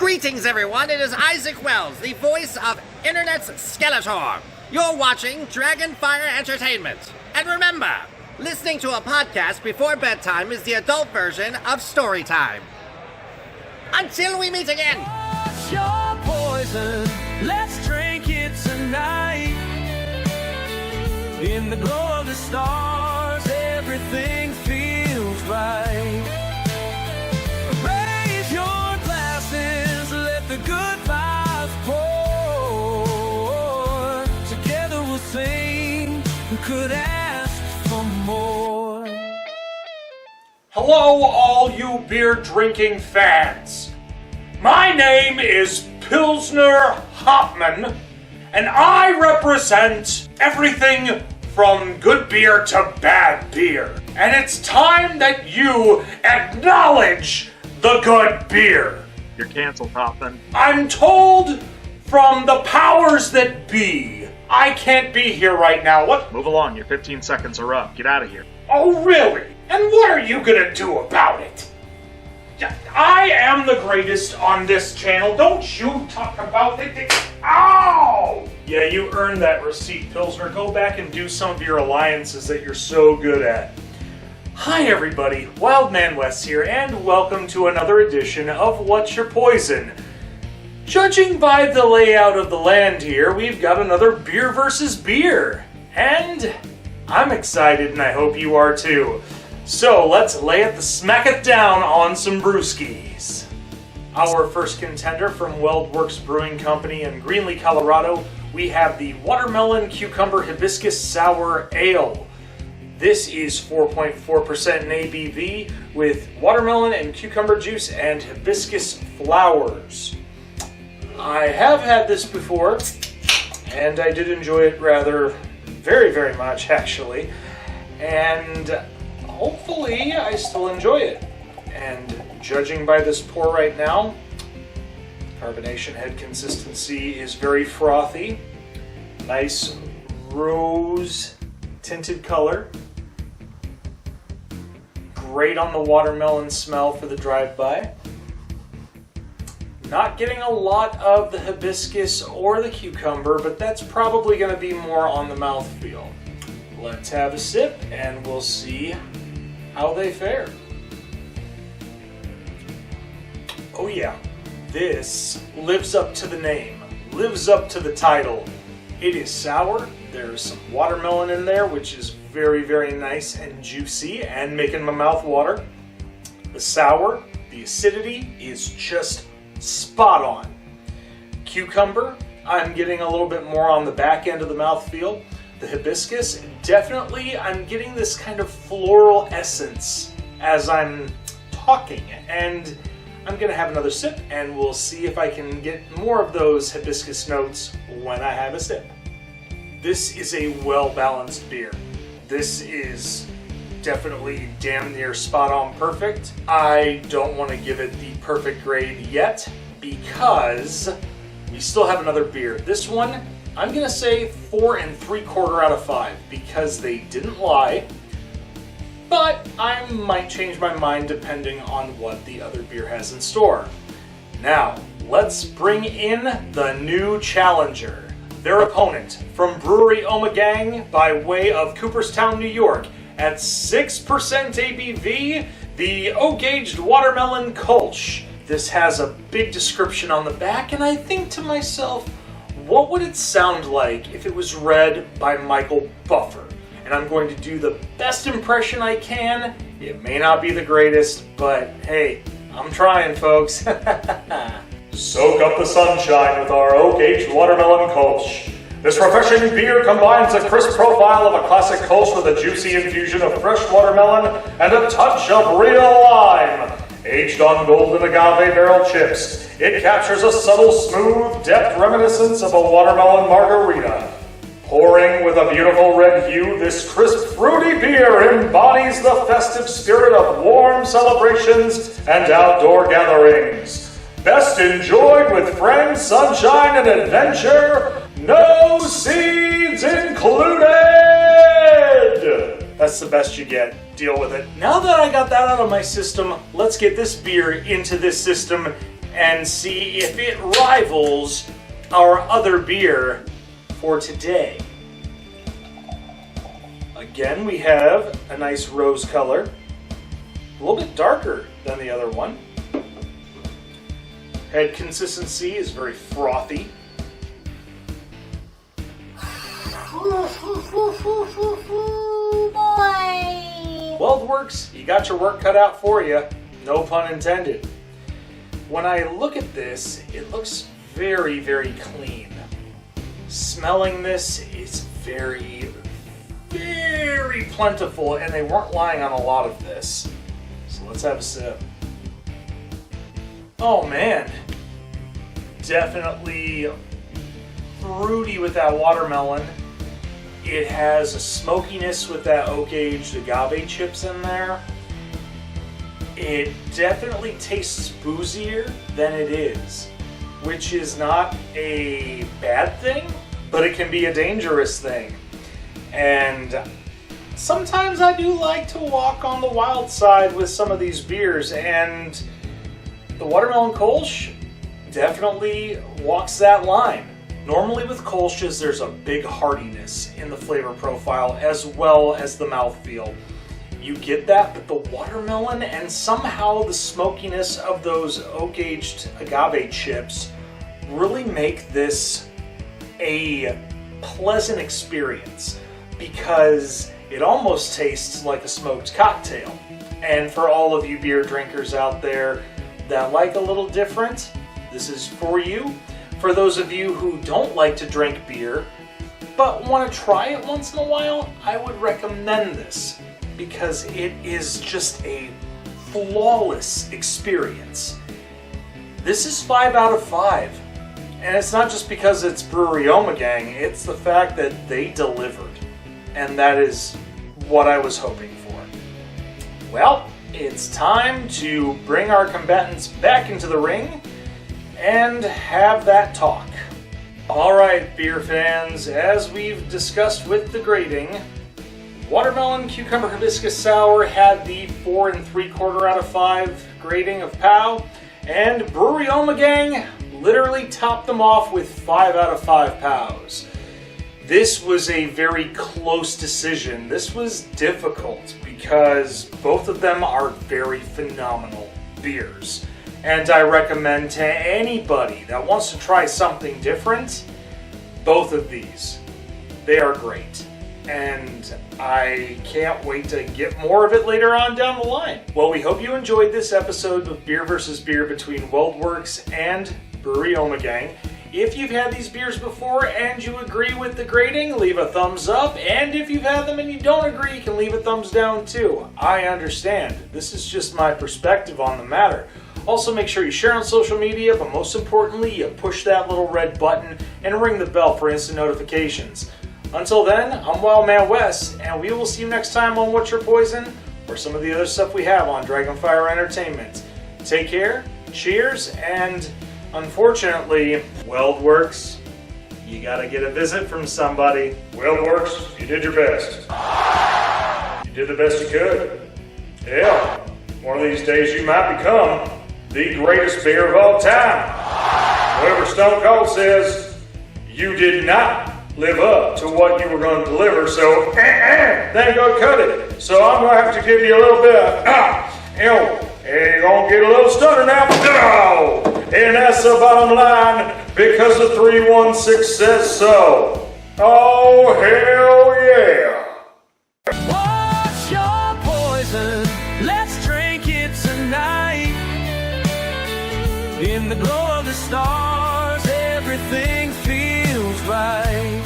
Greetings, everyone. It is Isaac Wells, the voice of Internet's Skeletor. You're watching Dragonfire Entertainment. And remember, listening to a podcast before bedtime is the adult version of story time. Until we meet again. What's your poison? Let's drink it tonight. In the glow of the stars, everything feels right. Raise your glasses, let the good vibes pour. Together we'll sing, who could ask for more? Hello, all you beer-drinking fans. My name is Pilsner Hopman, and I represent everything from good beer to bad beer. And it's time that you acknowledge the good beer. You're canceled, Hoffman. I'm told from the powers that be, I can't be here right now. What? Move along, your 15 seconds are up. Get out of here. Oh, really? And what are you gonna do about it? I am the greatest on this channel. Don't you talk about it. Ow! Yeah, you earned that receipt, Pilsner. Go back and do some of your alliances that you're so good at. Hi, everybody. Wildman West here, and welcome to another edition of What's Your Poison? Judging by the layout of the land here, we've got another beer versus beer. And I'm excited, and I hope you are too. So let's smack it down on some brewskis. Our first contender from Weldwerks Brewing Company in Greenlee, Colorado, we have the Watermelon Cucumber Hibiscus Sour Ale. This is 4.4% in ABV with watermelon and cucumber juice and hibiscus flowers. I have had this before, and I did enjoy it very, very much actually. And hopefully I still enjoy it. And judging by this pour right now, carbonation head consistency is very frothy. Nice rose tinted color. Great on the watermelon smell for the drive-by. Not getting a lot of the hibiscus or the cucumber, but that's probably going to be more on the mouthfeel. Let's have a sip and we'll see how they fare. Oh yeah, this lives up to the name, lives up to the title. It is sour. There's some watermelon in there, which is very, very nice and juicy and making my mouth water. The sour, the acidity is just spot on. Cucumber, I'm getting a little bit more on the back end of the mouthfeel. The hibiscus, definitely I'm getting this kind of floral essence as I'm talking, and I'm gonna have another sip and we'll see if I can get more of those hibiscus notes when I have a sip. This is a well-balanced beer. This is definitely damn near spot on perfect. I don't want to give it the perfect grade yet because we still have another beer. This one, I'm gonna say 4 3/4 out of 5 because they didn't lie, but I might change my mind depending on what the other beer has in store. Now, let's bring in the new challenger. Their opponent from brewery Ommegang by way of Cooperstown, New York, at 6% ABV, the O-Gaged Watermelon Kolsch. This has a big description on the back, and I think to myself, what would it sound like if it was read by Michael Buffer? And I'm going to do the best impression I can. It may not be the greatest, but hey, I'm trying, folks. Soak up the sunshine with our Oak-Aged Watermelon Kolsch. This refreshing beer combines the crisp profile of a classic Kolsch with a juicy infusion of fresh watermelon and a touch of real lime. Aged on golden agave barrel chips, it captures a subtle, smooth depth reminiscence of a watermelon margarita. Pouring with a beautiful red hue, this crisp, fruity beer embodies the festive spirit of warm celebrations and outdoor gatherings. Best enjoyed with friends, sunshine, and adventure. No seeds included! That's the best you get. Deal with it. Now that I got that out of my system, let's get this beer into this system and see if it rivals our other beer for today. Again, we have a nice rose color, a little bit darker than the other one. Head consistency is very frothy. Weldwerks, you got your work cut out for you, no pun intended. When I look at this, it looks very, very clean. Smelling this is very, very plentiful, and they weren't lying on a lot of this. So let's have a sip. Oh man, definitely fruity with that watermelon. It has a smokiness with that oak-aged agave chips in there. It definitely tastes boozier than it is, which is not a bad thing, but it can be a dangerous thing. And sometimes I do like to walk on the wild side with some of these beers, and the watermelon Kolsch definitely walks that line. Normally with Kolsch's, there's a big heartiness in the flavor profile as well as the mouthfeel. You get that, but the watermelon and somehow the smokiness of those oak-aged agave chips really make this a pleasant experience, because it almost tastes like a smoked cocktail. And for all of you beer drinkers out there that like a little different, this is for you. For those of you who don't like to drink beer, but want to try it once in a while, I would recommend this, because it is just a flawless experience. This is 5 out of 5. And it's not just because it's Brewery Ommegang, it's the fact that they delivered. And that is what I was hoping for. Well, it's time to bring our combatants back into the ring and have that talk. Alright, beer fans, as we've discussed with the grading, Watermelon Cucumber Hibiscus Sour had the 4 3/4 out of 5 grading of POW, and Brewery Ommegang literally topped them off with 5 out of 5 POWs. This was a very close decision. This was difficult because both of them are very phenomenal beers. And I recommend to anybody that wants to try something different, both of these. They are great. And I can't wait to get more of it later on down the line. Well, we hope you enjoyed this episode of Beer vs. Beer between Weldwerks and Brewery Ommegang. If you've had these beers before and you agree with the grading, leave a thumbs up. And if you've had them and you don't agree, you can leave a thumbs down too. I understand. This is just my perspective on the matter. Also, make sure you share on social media, but most importantly, you push that little red button and ring the bell for instant notifications. Until then, I'm Wildman Wes, and we will see you next time on What's Your Poison, or some of the other stuff we have on Dragonfire Entertainment. Take care, cheers, and unfortunately, Weldwerks, you gotta get a visit from somebody. Weldwerks, you did your best. You did the best you could. Yeah, one of these days you might become the greatest beer of all time. Whatever Stone Cold says, you did not live up to what you were going to deliver, so then go cut it. So I'm going to have to give you a little bit of, and you're going to get a little stunner now. And that's the bottom line, because the 316 says so. Oh, hell yeah. What's your poison? Let's drink it tonight. In the glow of the stars, everything feels right.